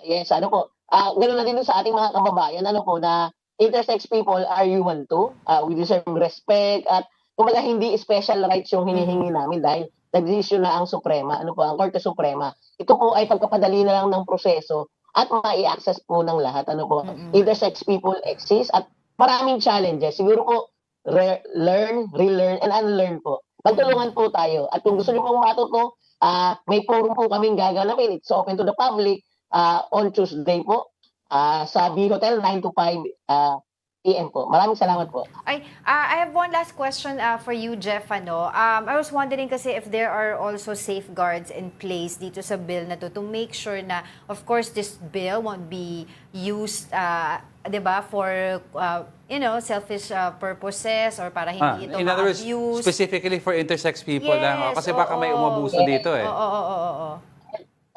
C: Yes, ano po, ganoon na din sa ating mga kababayan, ano po, na intersex people are human too. We deserve respect at kumbaga hindi special rights yung hinihingi namin dahil nag-decision na ang Suprema, ano po, ang Korte Suprema. Ito po ay pagpapadali na lang ng proseso at mai-access po ng lahat, ano po. Intersex people exist at maraming challenges. Siguro po, learn, relearn, and unlearn po. Magtulungan po tayo. At kung gusto niyo pong matuto, may forum po kaming gaganapin. It's open to the public on Tuesday po sa B Hotel, 9 to 5 PM po. Maraming salamat po.
B: I have one last question for you, Jeff. I was wondering kasi if there are also safeguards in place dito sa bill na to make sure na, of course, this bill won't be used, diba, for, selfish purposes or para hindi ito
A: in other words,
B: ma-abuse.
A: specifically for intersex people lang. Kasi baka may umabuso dito eh.
B: Oo.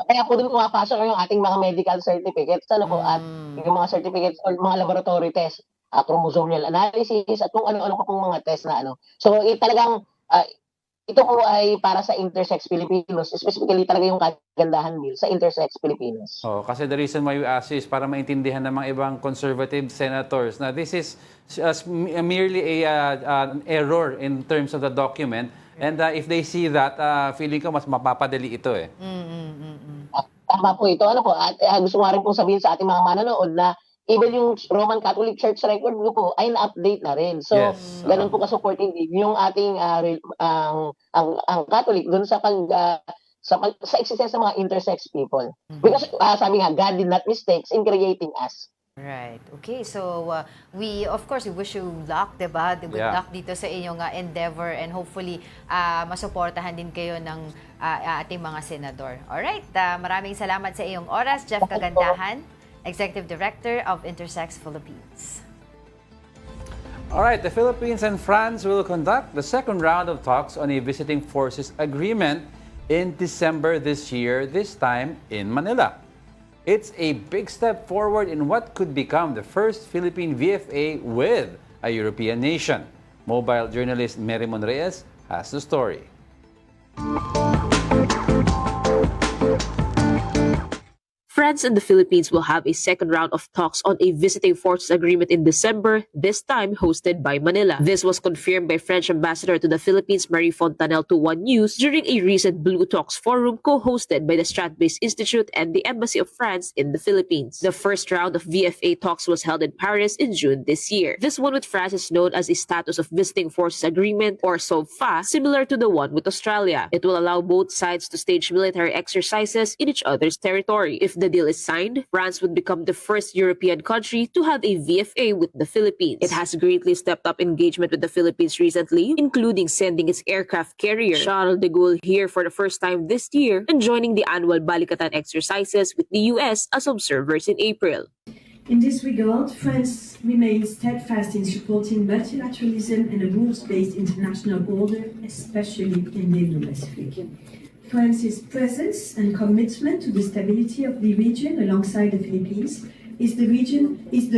C: Kaya po din pumapasok yung ating mga medical certificates, ano po, at yung mga certificates or mga laboratory tests, chromosomal analysis, at kung ano-ano pa pong mga test na ano. So, talagang, ito po ay para sa intersex Filipinos, specifically talaga yung kagandahan bill sa intersex Filipinos.
A: Kasi the reason why we ask is para maintindihan ng mga ibang conservative senators na this is merely an error in terms of the document. And if they see that, feeling ko mas mapapadali ito eh.
C: Tama po ito. Ano po, at gusto ko rin pong sabihin sa ating mga manonood na even yung Roman Catholic Church record po ay na-update na rin. So, ganun po ka-supporting din yung ating ang Catholic dun sa sa existence ng mga intersex people. Because sabi nga, God did not mistakes in creating us.
B: Right. Okay. So, we wish you luck, diba? Good luck dito sa inyong endeavor and hopefully, masuportahan din kayo ng ating mga senador. Alright. Maraming salamat sa iyong oras, Jeff Kagandahan, Executive Director of Intersex Philippines.
A: Alright. The Philippines and France will conduct the second round of talks on a visiting forces agreement in December this year, this time in Manila. It's a big step forward in what could become the first Philippine VFA with a European nation. Mobile journalist Merimon Reyes has the story.
K: France and the Philippines will have a second round of talks on a visiting forces agreement in December, this time hosted by Manila. This was confirmed by French Ambassador to the Philippines, Marie Fontanelle, to One News during a recent Blue Talks forum co-hosted by the Strat-Based Institute and the Embassy of France in the Philippines. The first round of VFA talks was held in Paris in June this year. This one with France is known as a Status of Visiting Forces Agreement, or SOVFA, similar to the one with Australia. It will allow both sides to stage military exercises in each other's territory. If the deal is signed, France would become the first European country to have a VFA with the Philippines. It has greatly stepped up engagement with the Philippines recently, including sending its aircraft carrier, Charles de Gaulle, here for the first time this year and joining the annual Balikatan exercises with the US as observers in April.
D: In this regard, France remains steadfast in supporting multilateralism and a rules-based international order, especially in the Indo-Pacific. France's presence and commitment to the stability of the region alongside the Philippines is the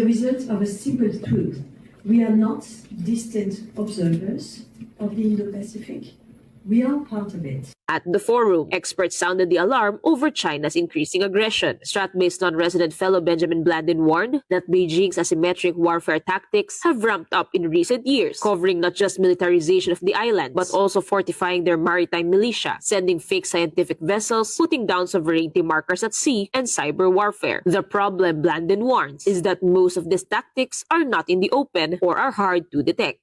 D: result of a simple truth. We are not distant observers of the Indo-Pacific. We are part of it.
K: At the forum, experts sounded the alarm over China's increasing aggression. Strat-based non-resident fellow Benjamin Blandin warned that Beijing's asymmetric warfare tactics have ramped up in recent years, covering not just militarization of the island, but also fortifying their maritime militia, sending fake scientific vessels, putting down sovereignty markers at sea, and cyber warfare. The problem, Blandin warns, is that most of these tactics are not in the open or are hard to detect.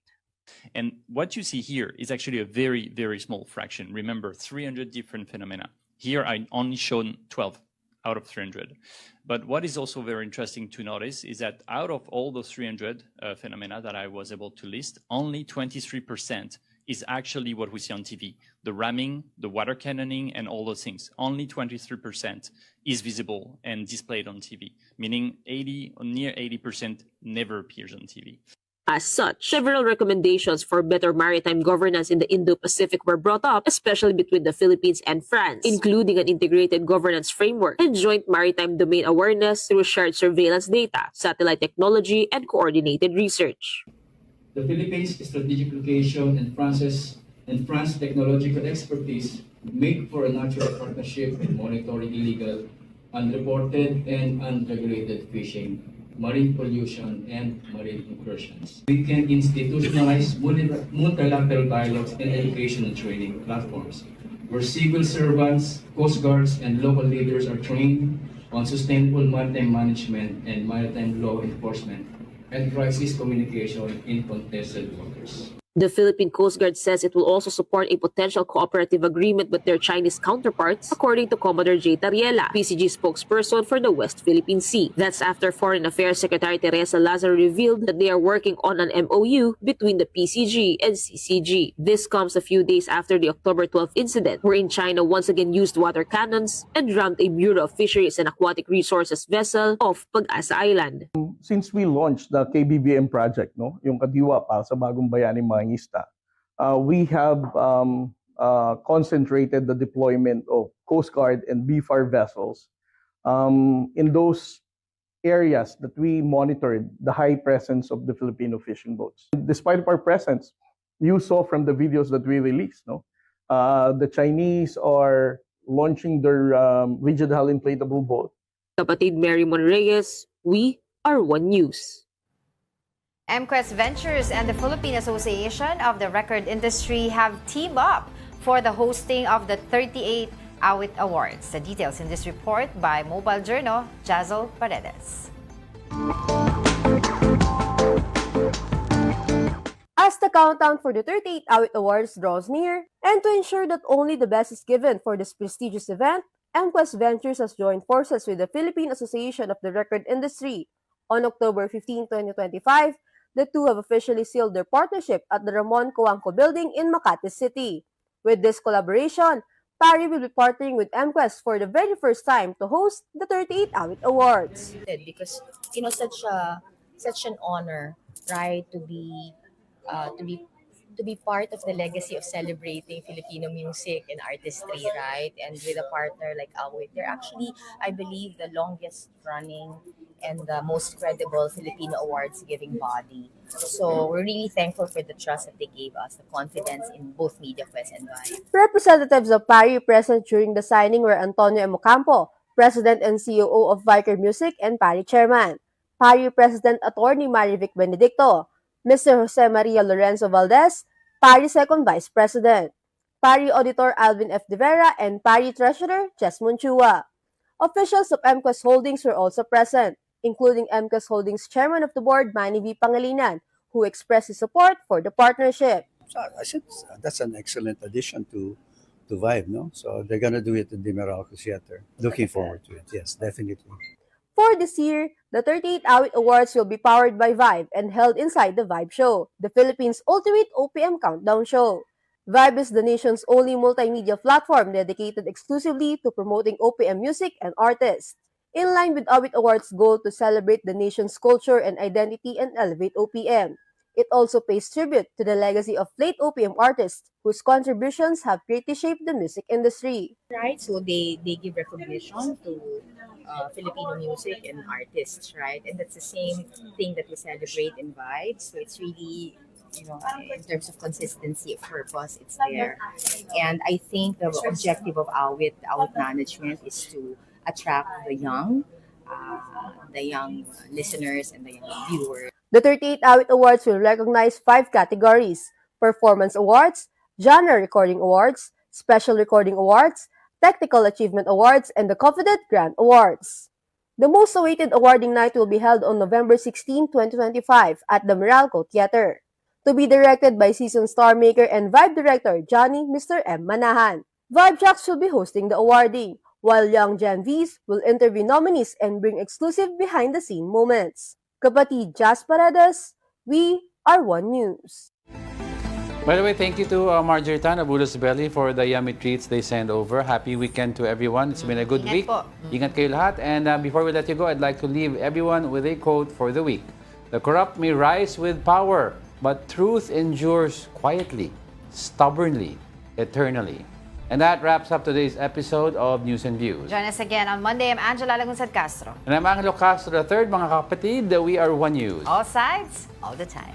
F: And what you see here is actually a very, very small fraction. Remember, 300 different phenomena. Here I only shown 12 out of 300. But what is also very interesting to notice is that out of all those 300 phenomena that I was able to list, only 23% is actually what we see on TV. The ramming, the water cannoning, and all those things. Only 23% is visible and displayed on TV, meaning 80 or near 80% never appears on TV.
K: As such, several recommendations for better maritime governance in the Indo-Pacific were brought up, especially between the Philippines and France, including an integrated governance framework and joint maritime domain awareness through shared surveillance data, satellite technology, and coordinated research.
G: The Philippines' strategic location and France's technological expertise make for a natural partnership in monitoring illegal, unreported, and unregulated fishing, marine pollution, and marine incursions. We can institutionalize multilateral dialogues and education and training platforms where civil servants, coast guards, and local leaders are trained on sustainable maritime management and maritime law enforcement and crisis communication in contested waters.
K: The Philippine Coast Guard says it will also support a potential cooperative agreement with their Chinese counterparts, according to Commodore J. Tariela, PCG spokesperson for the West Philippine Sea. That's after Foreign Affairs Secretary Teresa Lazaro revealed that they are working on an MOU between the PCG and CCG. This comes a few days after the October 12th incident, wherein China once again used water cannons and rammed a Bureau of Fisheries and Aquatic Resources vessel off Pag-asa Island.
H: Since we launched the KBBM project, no, yung Kadiwa para sa bagong bayaning mangista, we have concentrated the deployment of Coast Guard and BFAR vessels in those areas that we monitored the high presence of the Filipino fishing boats. Despite our presence, you saw from the videos that we released, no, the Chinese are launching their rigid hull inflatable boat.
K: Kapatid Mary Monreyes, we are One News.
B: MQuest Ventures and the Philippine Association of the Record Industry have teamed up for the hosting of the 38 Awit Awards. The details in this report by Mobile Journal, Jazzle Paredes.
X: As the countdown for the 38 Awit Awards draws near, and to ensure that only the best is given for this prestigious event, MQuest Ventures has joined forces with the Philippine Association of the Record Industry. On October 15, 2025, the two have officially sealed their partnership at the Ramon Coanco Building in Makati City. With this collaboration, PARI will be partnering with MQuest for the very first time to host the 38 Awit Awards.
Y: Because such an honor, right, to be part of the legacy of celebrating Filipino music and artistry, right? And with a partner like Awit, they're actually, I believe, the longest running and the most credible Filipino awards giving body. So we're really thankful for the trust that they gave us, the confidence in both MediaQuest and Vibe.
X: Representatives of PARI present during the signing were Antonio M. Ocampo, President and COO of Viker Music and PARI Chairman, PARI President Attorney Marivic Benedicto, Mr. Jose Maria Lorenzo Valdez, PARI Second Vice President, PARI Auditor Alvin F. De Vera, and PARI Treasurer Jesmond Chua. Officials of MQuest Holdings were also present, including MQuest Holdings Chairman of the Board Manny V. Pangilinan, who expressed his support for the partnership.
Z: So I said that's an excellent addition to Vibe, no? So they're gonna do it in the Meralco Theater. Looking forward to it, yes, definitely.
X: For this year, the 38 Awit Awards will be powered by Vibe and held inside the Vibe Show, the Philippines' ultimate OPM countdown show. Vibe is the nation's only multimedia platform dedicated exclusively to promoting OPM music and artists. In line with Awit Awards' goal to celebrate the nation's culture and identity and elevate OPM, it also pays tribute to the legacy of late OPM artists whose contributions have greatly shaped the music industry.
Y: Right, so they give recognition to Filipino music and artists, right? And that's the same thing that we celebrate in Vibe. So it's really in terms of consistency of purpose, it's there. And I think the objective of Awit management is to attract the young listeners and the young viewers.
X: The 38 Awit Awards will recognize 5 categories: Performance Awards, Genre Recording Awards, Special Recording Awards, Technical Achievement Awards, and the Confident Grant Awards. The most awaited awarding night will be held on November 16, 2025 at the Meralco Theater, to be directed by seasoned star maker and Vibe director Johnny Mr. M. Manahan. Vibe Tracks will be hosting the awarding, while Young Gen Vs will interview nominees and bring exclusive behind-the-scene moments. Kapatid Jazz Paredes, we are One News.
A: By the way, thank you to Marjorie Tan of Bulos Belly for the yummy treats they send over. Happy weekend to everyone. It's been a good
B: Ingat
A: week.
B: po.
A: Ingat kayo lahat. And before we let you go, I'd like to leave everyone with a quote for the week. The corrupt may rise with power, but truth endures quietly, stubbornly, eternally. And that wraps up today's episode of News and Views.
B: Join us again on Monday. I'm Angela Lagunsad Castro.
A: And I'm Angelo Castro III, mga kapatid. We are One News.
B: All sides, all the time.